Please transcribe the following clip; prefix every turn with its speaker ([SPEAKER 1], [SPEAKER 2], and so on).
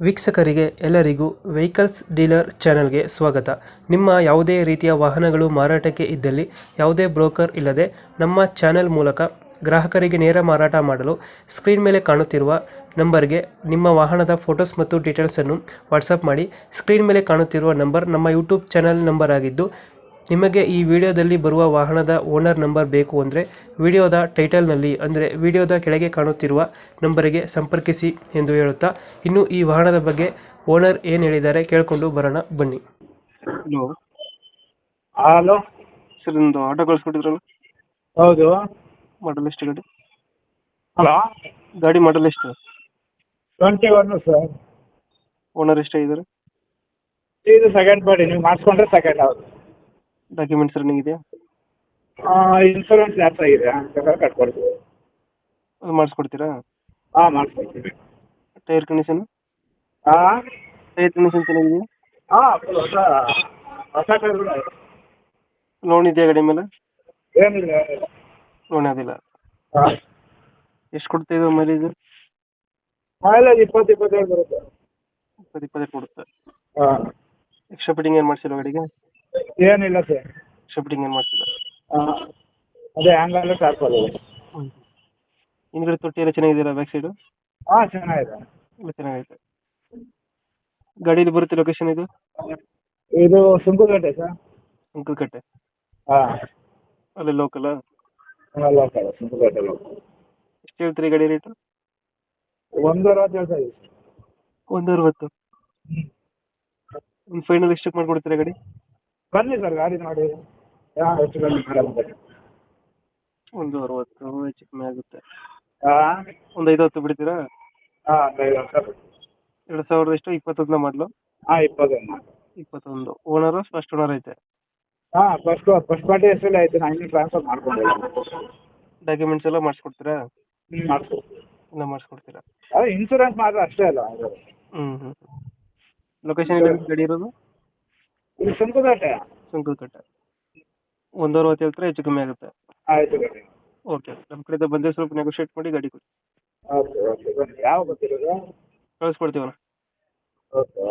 [SPEAKER 1] ವೀಕ್ಷಕರಿಗೆ ಎಲ್ಲರಿಗೂ vehicles dealer ಚಾನೆಲ್ಗೆ ಸ್ವಾಗತ. ನಿಮ್ಮ ಯಾವುದೇ ರೀತಿಯ ವಾಹನಗಳು ಮಾರಾಟಕ್ಕೆ ಇದ್ದಲ್ಲಿ ಯಾವುದೇ ಬ್ರೋಕರ್ ಇಲ್ಲದೆ ನಮ್ಮ ಚಾನೆಲ್ ಮೂಲಕ ಗ್ರಾಹಕರಿಗೆ ನೇರ ಮಾರಾಟ ಮಾಡಲು ಸ್ಕ್ರೀನ್ ಮೇಲೆ ಕಾಣುತ್ತಿರುವ ನಂಬರ್ಗೆ ನಿಮ್ಮ ವಾಹನದ ಫೋಟೋಸ್ ಮತ್ತು ಡೀಟೇಲ್ಸನ್ನು ವಾಟ್ಸಪ್ ಮಾಡಿ. ಸ್ಕ್ರೀನ್ ಮೇಲೆ ಕಾಣುತ್ತಿರುವ ನಂಬರ್ ನಮ್ಮ ಯೂಟ್ಯೂಬ್ ಚಾನೆಲ್ ನಂಬರ್ ಆಗಿದ್ದು, ನಿಮಗೆ ಈ ವಿಡಿಯೋದಲ್ಲಿ ಬರುವ ವಾಹನದ ಓನರ್ ನಂಬರ್ ಬೇಕು ಅಂದರೆ ವಿಡಿಯೋದ ಟೈಟಲ್ನಲ್ಲಿ ಅಂದರೆ ವಿಡಿಯೋದ ಕೆಳಗೆ ಕಾಣುತ್ತಿರುವ ನಂಬರಿಗೆ ಸಂಪರ್ಕಿಸಿ ಎಂದು ಹೇಳುತ್ತಾ, ಇನ್ನು ಈ ವಾಹನದ ಬಗ್ಗೆ ಓನರ್ ಏನು ಹೇಳಿದ್ದಾರೆ ಕೇಳಿಕೊಂಡು ಬರೋಣ ಬನ್ನಿ. Hello
[SPEAKER 2] hello.
[SPEAKER 1] ಸರ್, ಒಂದು ಆಟೋ ಕಳಿಸ್ಕೊಟ್ಟಿದ್ರಲ್ಲ,
[SPEAKER 2] ಹೌದು.
[SPEAKER 1] ಮಾಡಲ್ ಎಷ್ಟು ಗಾಡಿ?
[SPEAKER 2] ಹಲೋ.
[SPEAKER 1] ಗಾಡಿ ಮಾಡಲ್ ಎಷ್ಟು?
[SPEAKER 2] 21 ಸರ್.
[SPEAKER 1] ಓನರ್ ಎಷ್ಟಾಗಿದ್ದಾರೆ?
[SPEAKER 2] ಇದು ಸೆಕೆಂಡ್ ಪಾರ್ಟಿ, ನೀವು ಮಾಡಿಸ್ಕೊಂಡ್ರೆ ಸೆಕೆಂಡ್ ಹೌದು.
[SPEAKER 1] ಡಾಕ್ಯುಮೆಂಟ್ಸ್ ರನ್ನಿಂಗ್ ಇದೆಯಾ?
[SPEAKER 2] ಇನ್ಶೂರೆನ್ಸ್ ಲ್ಯಾಪ್ಸ್ ಆಗಿದೆ, ಬೇಕಾದ್ರೆ ಕಟ್ಕೊಡ್ತೀವಿ.
[SPEAKER 1] ಅದು ಮಾಡಿಸ್ಕೊಡ್ತೀರಾ?
[SPEAKER 2] ಹಾಂ, ಮಾಡಿಸ್ಕೊಡ್ತೀವಿ.
[SPEAKER 1] Tyre condition?
[SPEAKER 2] ಹಾಂ
[SPEAKER 1] ಟೈರ್ ಕಂಡೀಷನ್ ಚೆನ್ನಾಗಿದೆಯಾ?
[SPEAKER 2] ಹಾಂ, ಹೊಸ ಹೊಸ ಟೈರ್ಗಳು ಇದೆ.
[SPEAKER 1] ಲೋನ್ ಇದೆಯಾ ಗಾಡಿ ಮೇಲೆ?
[SPEAKER 2] ಏನಿಲ್ಲ ಏನಿಲ್ಲ.
[SPEAKER 1] ಲೋನ್ ಅದಿಲ್ಲ.
[SPEAKER 2] ಹಾಂ,
[SPEAKER 1] ಎಷ್ಟು ಕೊಡ್ತಾ ಇದೆ ಮೈಲೇಜ್?
[SPEAKER 2] ಮೈಲೇಜ್ 20-22 ಬರುತ್ತೆ.
[SPEAKER 1] 20-22 ಕೊಡುತ್ತೆ.
[SPEAKER 2] ಹಾಂ,
[SPEAKER 1] ಎಕ್ಸ್ಟ್ರಾ ಫಿಟ್ಟಿಂಗ್ ಏನು ಮಾಡಿಸಿಲ್ಲ ಗಾಡಿಗೆ?
[SPEAKER 2] ಏನಿಲ್ಲ ಸರ್.
[SPEAKER 1] ಎಕ್ಸ್ಟ್ರಾ ಫಿಟ್ಟಿಂಗ್ ಏನು ಮಾಡಿಸಿಲ್ಲ.
[SPEAKER 2] ಹಾಂ, ಅದೇ ಹ್ಯಾಂಗಲ್ಲೇ ಟಾರ್ಪಲ್ ಇದೆ.
[SPEAKER 1] ಹಿಂದ್ಗಡೆ ತೊಟ್ಟಿ ಎಲ್ಲ ಚೆನ್ನಾಗಿದೆಯಲ್ಲ, ಬ್ಯಾಕ್ ಸೈಡು?
[SPEAKER 2] ಹಾಂ, ಚೆನ್ನಾಗಿದೆ.
[SPEAKER 1] ಎಲ್ಲ ಚೆನ್ನಾಗೈತೆ. ಗಾಡೀಲಿ ಬರುತ್ತೆ ಲೊಕೇಶನ್ ಇದು?
[SPEAKER 2] ಇದು ಸುಂಕುಗಟ್ಟೆ ಸರ್.
[SPEAKER 1] ಅಂಕಲ್ಕಟ್ಟೆ.
[SPEAKER 2] ಹಾಂ,
[SPEAKER 1] ಅಲ್ಲೇ ಲೋಕಲ್?
[SPEAKER 2] Local, ಸುಂಕುಗಟ್ಟೆ local.
[SPEAKER 1] ಎಷ್ಟು ಹೇಳ್ತೀರಿ ಗಾಡಿ ರೇಟು?
[SPEAKER 2] 160 ಹೇಳ್ತಾ ಇದ್ದೀವಿ.
[SPEAKER 1] 160.
[SPEAKER 2] ಹ್ಞೂ,
[SPEAKER 1] ಒಂದು ಫೈನಲ್ ಎಷ್ಟಕ್ಕೆ ಮಾಡ್ಕೊಡ್ತೀರಾ ಗಾಡಿ?
[SPEAKER 2] ಬನ್ನಿ ಸರ್, ಗಾಡಿ ನೋಡಿ. ಹಾಂ, ಎಷ್ಟು ಕಮ್ಮಿ ಮಾಡಲ್ಲ.
[SPEAKER 1] 160 ಹೆಚ್ಚು ಕಮ್ಮಿ ಆಗುತ್ತೆ.
[SPEAKER 2] ಹಾಂ
[SPEAKER 1] ಒಂದು 5-10 ಬಿಡ್ತೀರಾ?
[SPEAKER 2] ಹಾಂ, 5
[SPEAKER 1] 2000 ಎಷ್ಟು? 21 ಮಾಡಲು?
[SPEAKER 2] ಹಾಂ, 21.
[SPEAKER 1] 21. ಓನರು ಫಸ್ಟ್ ಓನರ್ ಐತೆ?
[SPEAKER 2] ಹಾಂ, ಫಸ್ಟ್ ಪಾರ್ಟಿ ಹೆಸರಲ್ಲಿ ಆಯ್ತು, ನಾನು ಇನ್ನೂ ಟ್ರಾನ್ಸ್ಫರ್ ಮಾಡ್ಕೊಂಡಿಲ್ಲ.
[SPEAKER 1] ಡಾಕ್ಯುಮೆಂಟ್ಸ್ ಎಲ್ಲ ಮಾಡಿಸ್ಕೊಡ್ತೀರಾ?
[SPEAKER 2] ಮಾಡಿಸ್ಕೊಡ್ತೀವಿ.
[SPEAKER 1] ಎಲ್ಲ ಮಾಡಿಸ್ಕೊಡ್ತೀರಾ?
[SPEAKER 2] ಅದೇ ಇನ್ಶೂರೆನ್ಸ್ ಮಾತ್ರ ಅಷ್ಟೇ ಅಲ್ಲ.
[SPEAKER 1] ಹ್ಞೂ. ಲೊಕೇಶನ್ ಎಲ್ಲ ಗಾಡಿ ಇರೋದು?
[SPEAKER 2] ಇದು ಸುಂಕುಗಟ್ಟೆ.
[SPEAKER 1] ಸಂಕಲ್ಕಟ್ಟೆ. 160 ಹೇಳ್ತಾರೆ, ಹೆಚ್ಚು ಕಮ್ಮಿ ಆಗುತ್ತೆ.
[SPEAKER 2] ಆಯಿತು ಬನ್ನಿ.
[SPEAKER 1] ಓಕೆ, ನಮ್ಮ ಕಡೆಯಿಂದ ಬಂದರೆ ಸ್ವಲ್ಪ ನೆಗೋಷಿಯೇಟ್ ಮಾಡಿ ಗಾಡಿ ಕೊಡಿ.
[SPEAKER 2] ಓಕೆ ಓಕೆ, ಬನ್ನಿ. ಯಾವ ಗೊತ್ತಿರೋದು?
[SPEAKER 1] ಕಳಿಸ್ಕೊಡ್ತೀವಣ್ಣ.
[SPEAKER 2] Okay okay.